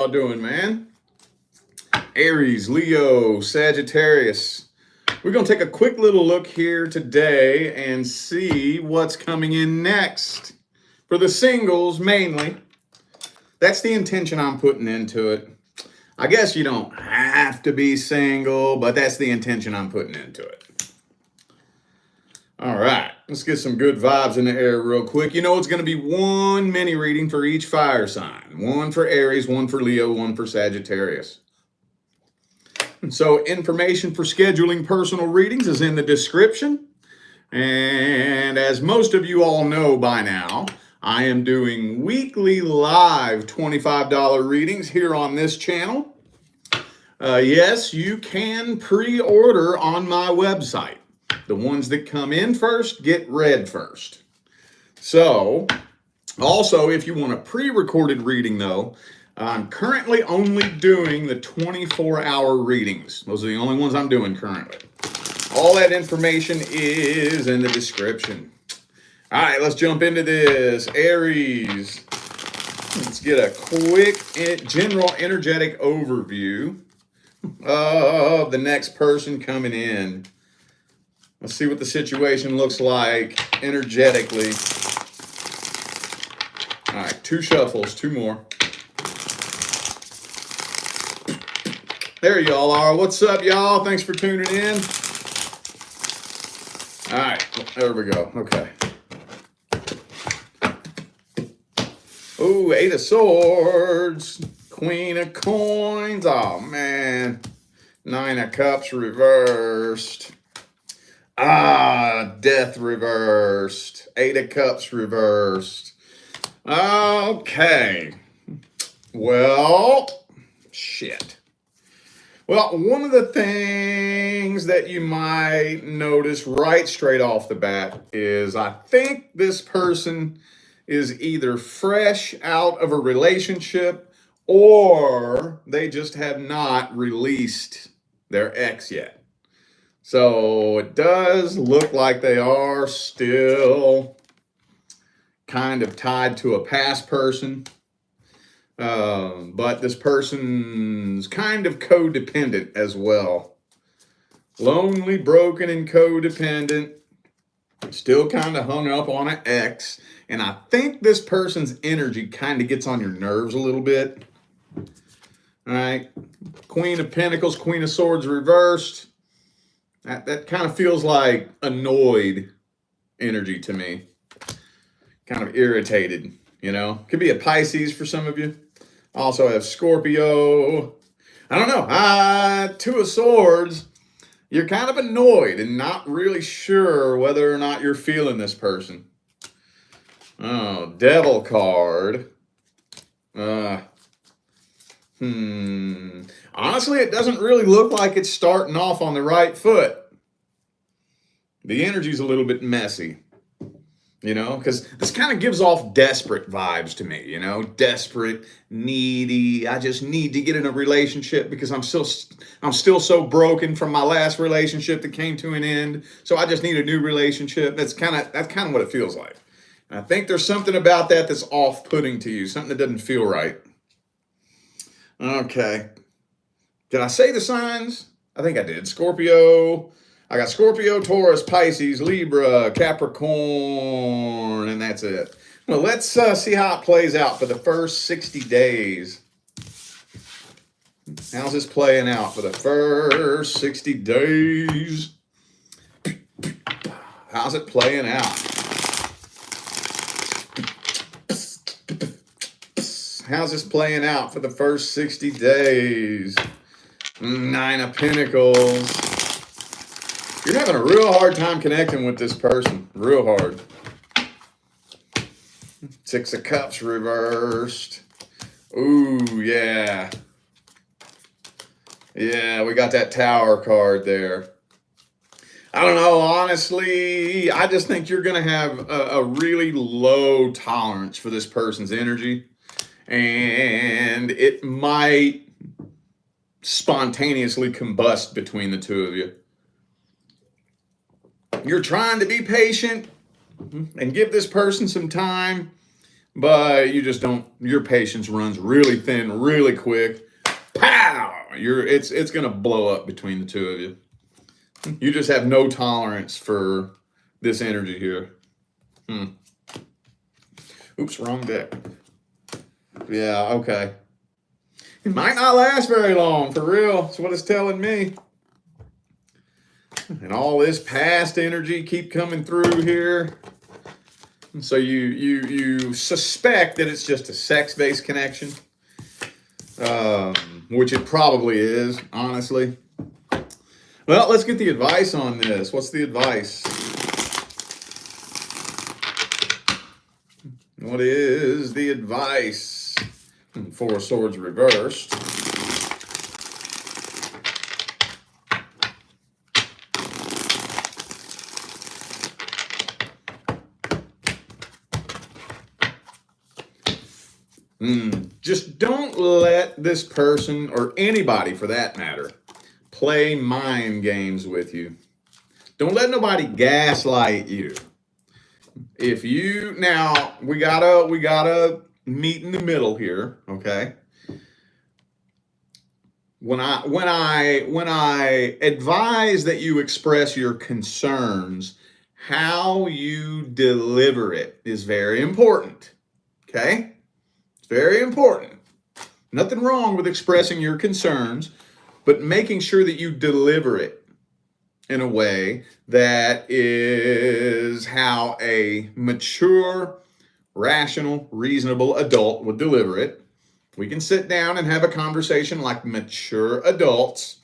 Y'all doing, man? Aries, Leo, Sagittarius. We're going to take a quick little look here today and see what's coming in next. For the singles, mainly. That's the intention I'm putting into it. I guess you don't have to be single, but that's the intention I'm putting into it. All right, let's get some good vibes in the air real quick. You know it's going to be one mini reading for each fire sign. One for Aries, one for Leo, one for Sagittarius. So information for scheduling personal readings is in the description. And as most of you all know by now, I am doing weekly live $25 readings here on this channel. Yes, you can pre-order on my website. The ones that come in first get read first. So, also, if you want a pre-recorded reading, though, I'm currently only doing the 24-hour readings. Those are the only ones I'm doing currently. All that information is in the description. All right, let's jump into this. Aries. Let's get a quick general energetic overview of the next person coming in. Let's see what the situation looks like energetically. All right, 2 shuffles, 2 more. There y'all are. What's up, y'all? Thanks for tuning in. All right, there we go. Okay. Oh, 8 of Swords, Queen of Coins. Oh, man. 9 of Cups reversed. Death reversed. 8 of Cups reversed. Okay. Well, shit. Well, one of the things that you might notice right straight off the bat is I think this person is either fresh out of a relationship or they just have not released their ex yet. So it does look like they are still kind of tied to a past person. But this person's kind of codependent as well. Lonely, broken, and codependent. Still kind of hung up on an ex. And I think this person's energy kind of gets on your nerves a little bit. All right. Queen of Pentacles, Queen of Swords reversed. That kind of feels like annoyed energy to me. Kind of irritated, you know. Could be a Pisces for some of you. Also have Scorpio. I don't know. 2 of Swords. You're kind of annoyed and not really sure whether or not you're feeling this person. Oh, Devil card. Honestly, it doesn't really look like it's starting off on the right foot. The energy's a little bit messy, you know, because this kind of gives off desperate vibes to me, you know, desperate, needy. I just need to get in a relationship because I'm still so broken from my last relationship that came to an end. So I just need a new relationship. That's kind of what it feels like. And I think there's something about that that's off-putting to you, something that doesn't feel right. Okay. Did I say the signs? I think I did. Scorpio. I got Scorpio, Taurus, Pisces, Libra, Capricorn, and that's it. Well, let's see how it plays out for the first 60 days. How's this playing out for the first 60 days? How's it playing out? How's this playing out for the first 60 days? 9 of Pentacles. You're having a real hard time connecting with this person. Real hard. 6 of Cups reversed. Ooh, yeah. Yeah, we got that Tower card there. I don't know, honestly, I just think you're going to have a really low tolerance for this person's energy. And it might spontaneously combust between the two of you. You're trying to be patient and give this person some time, but you just don't, your patience runs really thin, really quick. Pow! It's going to blow up between the two of you. You just have no tolerance for this energy here. Oops, wrong deck. Yeah, okay. It might not last very long, for real. That's what it's telling me. And all this past energy keep coming through here. And so you suspect that it's just a sex-based connection, which it probably is, honestly. Well, let's get the advice on this. What's the advice? What is the advice? Four of Swords reversed. Just don't let this person, or anybody for that matter, play mind games with you. Don't let nobody gaslight you. If you, now we gotta meet in the middle here, okay? When I advise that you express your concerns, how you deliver it is very important, okay? It's very important. Nothing wrong with expressing your concerns, but making sure that you deliver it in a way that is how a mature, rational, reasonable adult would deliver it. We can sit down and have a conversation like mature adults,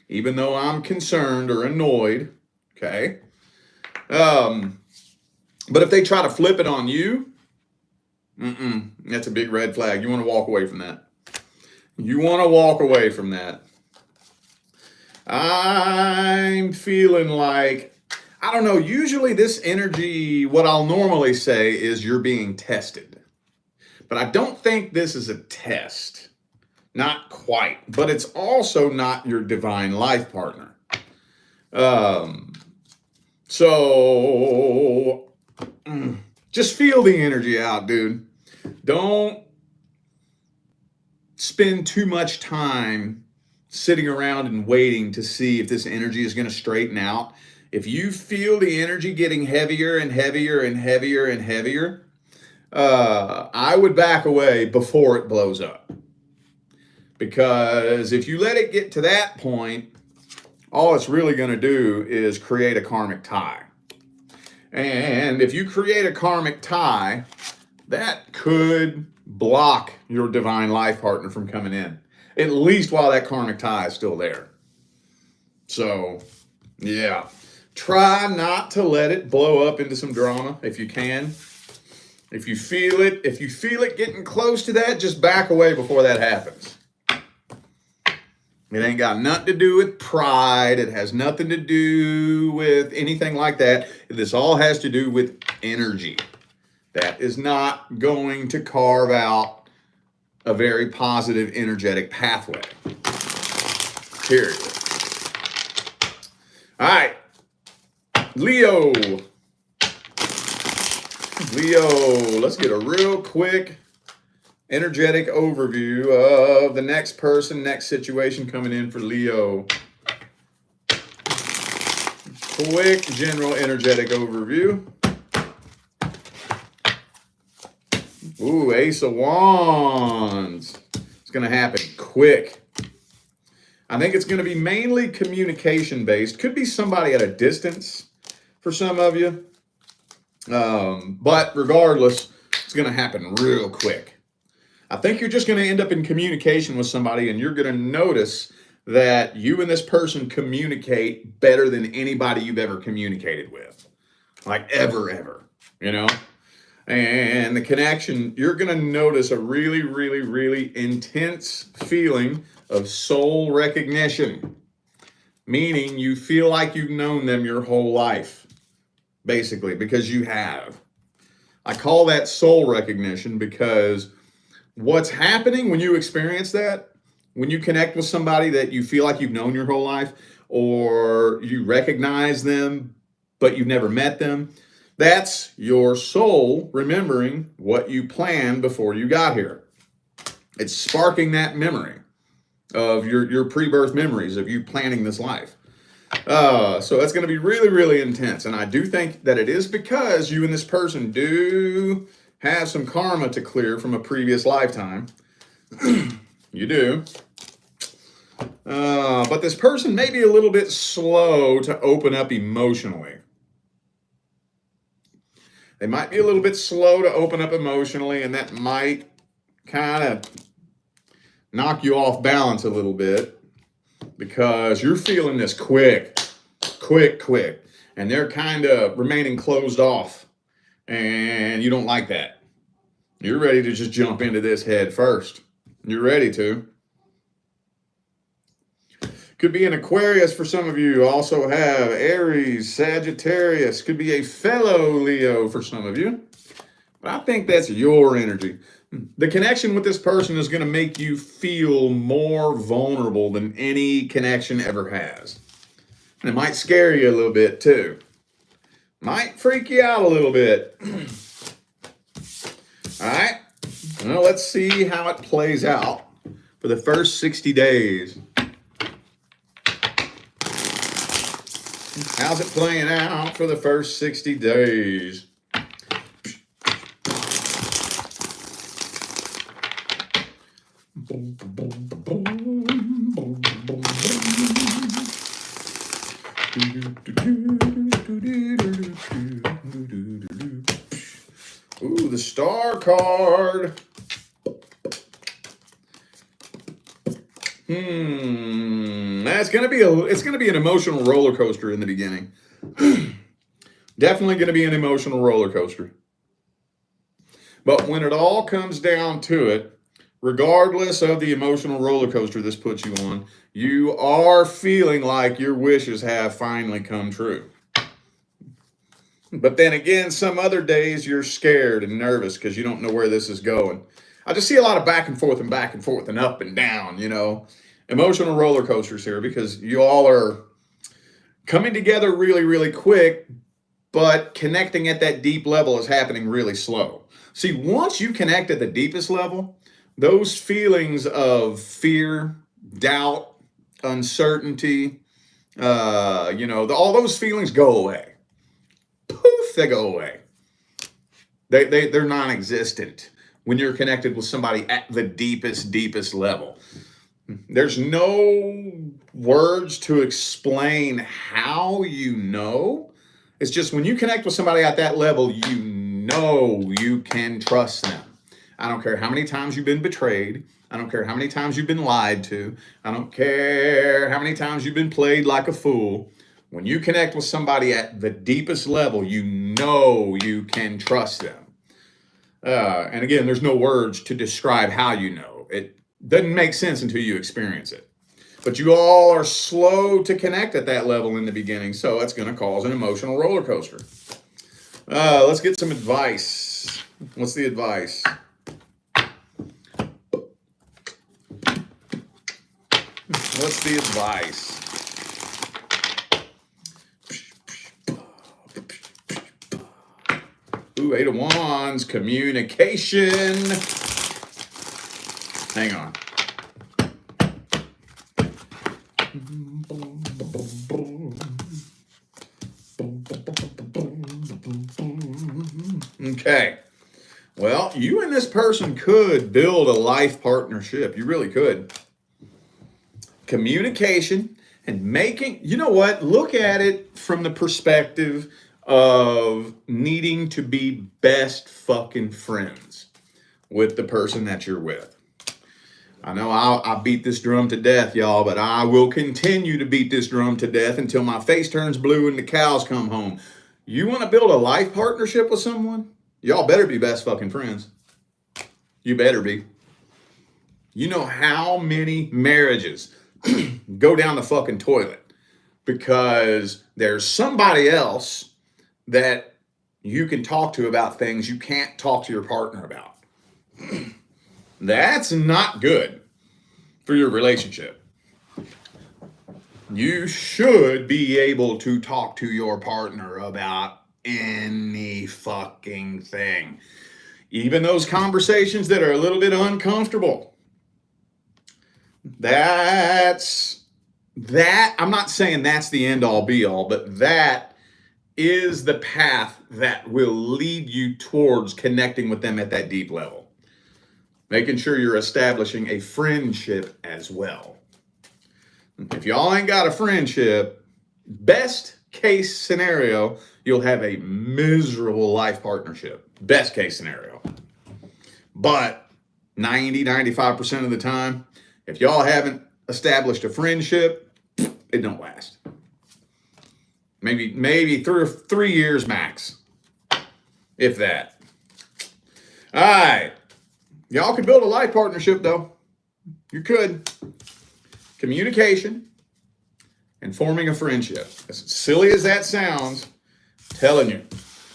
even though I'm concerned or annoyed, okay? But if they try to flip it on you, that's a big red flag. You want to walk away from that. You want to walk away from that. I'm feeling like, I don't know, usually this energy, what I'll normally say is you're being tested. But I don't think this is a test. Not quite. But it's also not your divine life partner. So just feel the energy out, dude. Don't spend too much time sitting around and waiting to see if this energy is going to straighten out. If you feel the energy getting heavier and heavier and heavier and heavier, I would back away before it blows up. Because if you let it get to that point, all it's really going to do is create a karmic tie. And if you create a karmic tie, that could block your divine life partner from coming in, at least while that karmic tie is still there. So, yeah. Try not to let it blow up into some drama if you can. If you feel it getting close to that, just back away before that happens. It ain't got nothing to do with pride. It has nothing to do with anything like that. This all has to do with energy. That is not going to carve out a very positive energetic pathway. Period. All right. Leo, let's get a real quick energetic overview of the next person, next situation coming in for Leo. Quick general energetic overview. Ooh, Ace of Wands. It's going to happen quick. I think it's going to be mainly communication based. Could be somebody at a distance for some of you. But regardless, it's going to happen real quick. I think you're just going to end up in communication with somebody, and you're going to notice that you and this person communicate better than anybody you've ever communicated with. Like ever, you know? And the connection, you're going to notice a really, really, really intense feeling of soul recognition. Meaning you feel like you've known them your whole life. Basically, because you have. I call that soul recognition because what's happening when you experience that, when you connect with somebody that you feel like you've known your whole life, or you recognize them, but you've never met them, That's your soul remembering what you planned before you got here. It's sparking that memory of your pre-birth memories of you planning this life. So that's going to be really, really intense. And I do think that it is because you and this person do have some karma to clear from a previous lifetime. You do. But this person may be a little bit slow to open up emotionally. They might be a little bit slow to open up emotionally, and that might kind of knock you off balance a little bit because you're feeling this quick. And they're kind of remaining closed off, and you don't like that. You're ready to just jump into this head first. You're ready to. Could be an Aquarius for some of you. Also have Aries, Sagittarius. Could be a fellow Leo for some of you. But I think that's your energy. The connection with this person is going to make you feel more vulnerable than any connection ever has. And it might scare you a little bit too. Might freak you out a little bit. All right. Well, let's see how it plays out for the first 60 days. How's it playing out for the first 60 days? Ooh, the Star card. That's it's gonna be an emotional roller coaster in the beginning. Definitely gonna be an emotional roller coaster. But when it all comes down to it, regardless of the emotional roller coaster this puts you on, you are feeling like your wishes have finally come true. But then again, some other days you're scared and nervous because you don't know where this is going. I just see a lot of back and forth and up and down, emotional roller coasters here because you all are coming together really, really quick, but connecting at that deep level is happening really slow. See, once you connect at the deepest level, those feelings of fear, doubt, uncertainty, all those feelings go away. Poof, they go away. They're non-existent when you're connected with somebody at the deepest level. There's no words to explain how you know. It's just when you connect with somebody at that level, you know you can trust them. I don't care how many times you've been betrayed. I don't care how many times you've been lied to. I don't care how many times you've been played like a fool. When you connect with somebody at the deepest level, you know you can trust them. And again, there's no words to describe how you know. It doesn't make sense until you experience it. But you all are slow to connect at that level in the beginning, so it's going to cause an emotional roller coaster. Let's get some advice. What's the advice? What's the advice? Ooh, 8 of Wands, communication. Hang on. Okay. Well, you and this person could build a life partnership. You really could. Communication and making, you know what? Look at it from the perspective of needing to be best fucking friends with the person that you're with. I know I beat this drum to death, y'all, but I will continue to beat this drum to death until my face turns blue and the cows come home. You want to build a life partnership with someone? Y'all better be best fucking friends. You better be. You know how many marriages go down the fucking toilet because there's somebody else that you can talk to about things you can't talk to your partner about. That's not good for your relationship. You should be able to talk to your partner about any fucking thing. Even those conversations that are a little bit uncomfortable. I'm not saying that's the end all be all, but that is the path that will lead you towards connecting with them at that deep level. Making sure you're establishing a friendship as well. If y'all ain't got a friendship, best case scenario, you'll have a miserable life partnership. Best case scenario. But 95% of the time, if y'all haven't established a friendship, it don't last. Maybe 3 years max, if that. All right. Y'all could build a life partnership, though. You could. Communication and forming a friendship. As silly as that sounds, I'm telling you,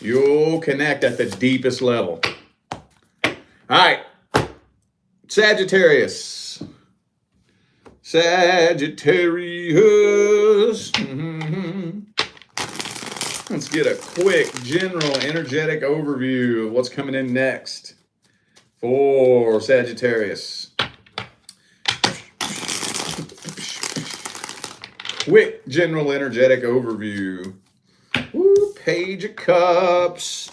you'll connect at the deepest level. All right. Sagittarius. Mm-hmm. Let's get a quick general energetic overview of what's coming in next for Sagittarius. Quick general energetic overview. Ooh, Page of Cups.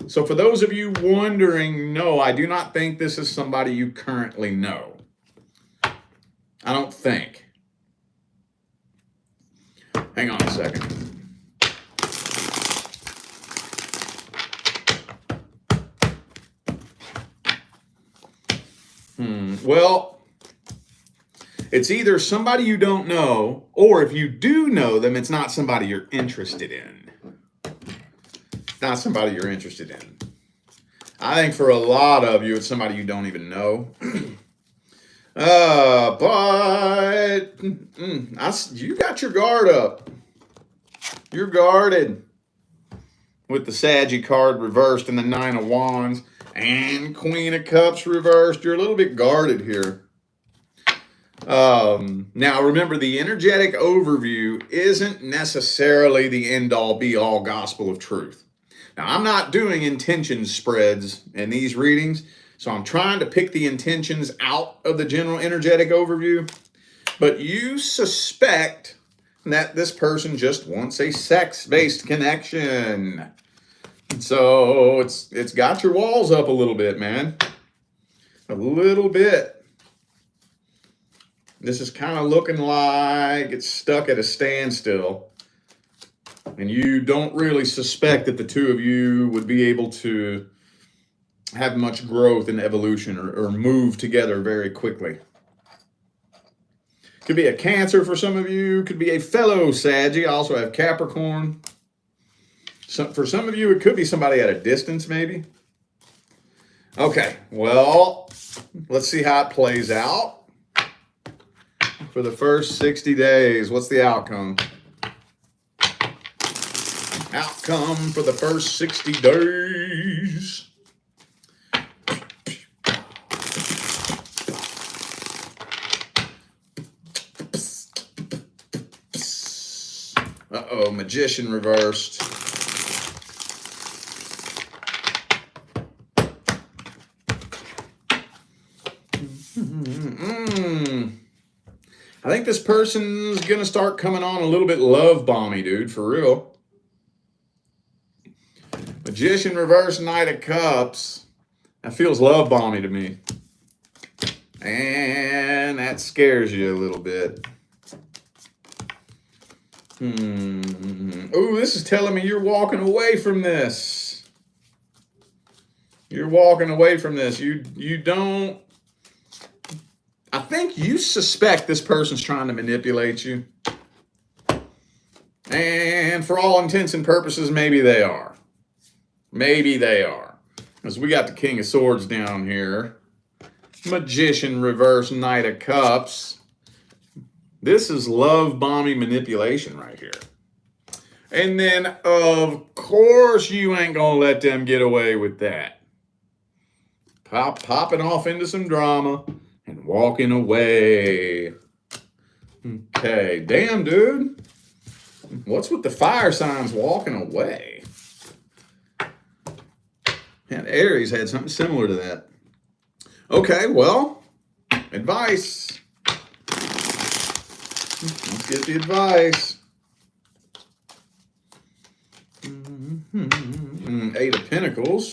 So for those of you wondering, no, I do not think this is somebody you currently know. I don't think. Hang on a second. Well, it's either somebody you don't know, or if you do know them, it's not somebody you're interested in. Not somebody you're interested in. I think for a lot of you, it's somebody you don't even know. But you got your guard up. You're guarded with the Saggy card reversed and the Nine of Wands and Queen of Cups reversed. You're a little bit guarded here. Now remember, the energetic overview isn't necessarily the end-all be-all gospel of truth. Now, I'm not doing intention spreads in these readings, so I'm trying to pick the intentions out of the general energetic overview. But you suspect that this person just wants a sex-based connection. So it's got your walls up a little bit, man. A little bit. This is kind of looking like it's stuck at a standstill. And you don't really suspect that the two of you would be able to have much growth and evolution or move together very quickly. Could be a Cancer for some of you. Could be a fellow Saggy. I also have Capricorn. For some of you, it could be somebody at a distance, maybe. Okay, well, let's see how it plays out. For the first 60 days, what's the outcome? Outcome for the first 60 days. Uh-oh, Magician reversed. I think this person's going to start coming on a little bit love bomby, dude, for real. Magician reverse, Knight of Cups. That feels love bomby to me. And that scares you a little bit. Ooh, this is telling me you're walking away from this. You're walking away from this. You don't... I think you suspect this person's trying to manipulate you. And for all intents and purposes, maybe they are. Maybe they are. Because we got the King of Swords down here. Magician reverse, Knight of Cups. This is love bombing manipulation right here. And then, of course, you ain't going to let them get away with that. Popping off into some drama. And walking away. Okay, damn, dude. What's with the fire signs walking away? And Aries had something similar to that. Okay, well, advice. Let's get the advice. Eight of Pentacles.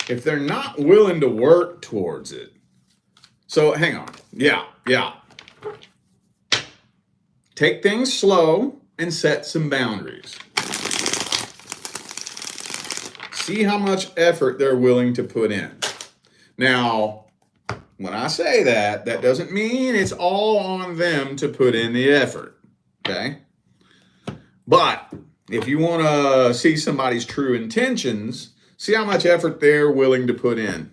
If they're not willing to work towards it. So hang on. Yeah. Take things slow and set some boundaries. See how much effort they're willing to put in. Now, when I say that, that doesn't mean it's all on them to put in the effort, okay? But if you want to see somebody's true intentions, see how much effort they're willing to put in.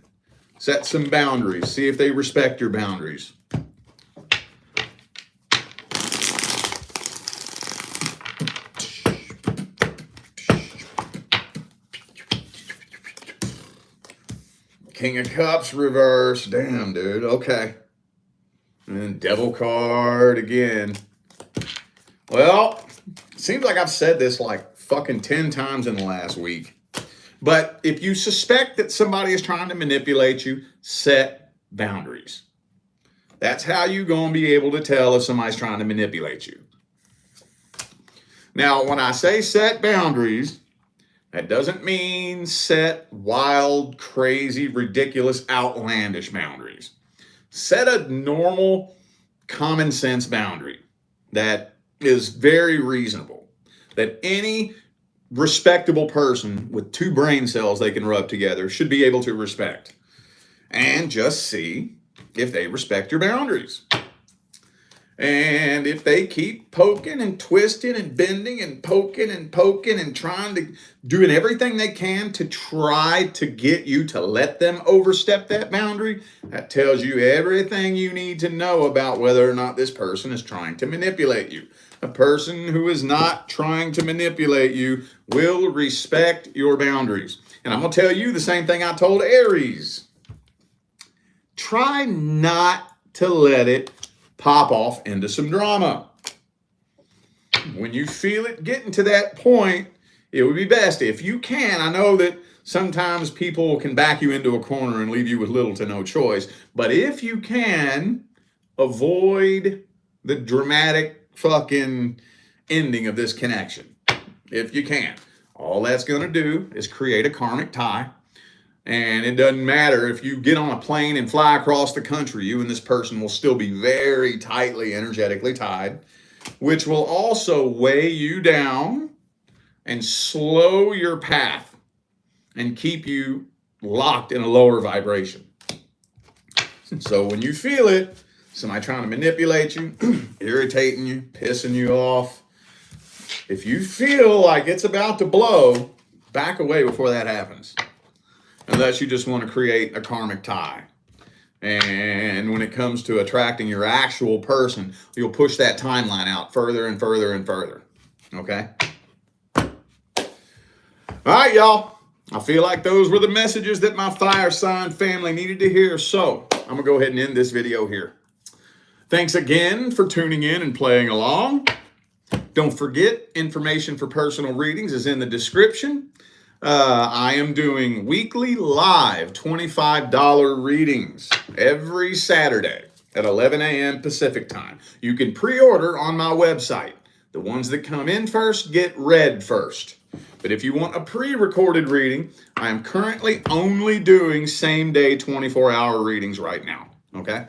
Set some boundaries. See if they respect your boundaries. King of Cups reverse. Damn, dude. Okay. And then Devil card again. Well, seems like I've said this like fucking 10 times in the last week. But if you suspect that somebody is trying to manipulate you, set boundaries. That's how you're going to be able to tell if somebody's trying to manipulate you. Now, when I say set boundaries, that doesn't mean set wild, crazy, ridiculous, outlandish boundaries. Set a normal, common sense boundary that is very reasonable, that any respectable person with two brain cells they can rub together should be able to respect. And just see if they respect your boundaries. And if they keep poking and twisting and bending and poking and trying to doing everything they can to try to get you to let them overstep that boundary, that tells you everything you need to know about whether or not this person is trying to manipulate you. A person who is not trying to manipulate you will respect your boundaries. And I'm going to tell you the same thing I told Aries. Try not to let it pop off into some drama. When you feel it getting to that point, it would be best if you can. I know that sometimes people can back you into a corner and leave you with little to no choice, but if you can, avoid the dramatic fucking ending of this connection. If you can. All that's going to do is create a karmic tie. And it doesn't matter if you get on a plane and fly across the country, you and this person will still be very tightly energetically tied, which will also weigh you down and slow your path and keep you locked in a lower vibration. So when you feel it, somebody trying to manipulate you, irritating you, pissing you off, if you feel like it's about to blow, back away before that happens. Unless you just want to create a karmic tie. And when it comes to attracting your actual person, you'll push that timeline out further and further and further. Okay? All right, y'all. I feel like those were the messages that my fire sign family needed to hear. So I'm going to go ahead and end this video here. Thanks again for tuning in and playing along. Don't forget, information for personal readings is in the description. I am doing weekly live $25 readings every Saturday at 11 a.m. Pacific time. You can pre-order on my website. The ones that come in first get read first. But if you want a pre-recorded reading, I am currently only doing same-day 24-hour readings right now. Okay?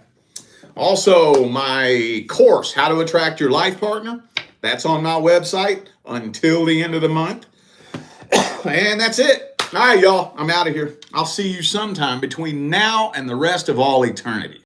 Also, my course, How to Attract Your Life Partner, that's on my website until the end of the month. And that's it. All right, y'all. I'm out of here. I'll see you sometime between now and the rest of all eternity.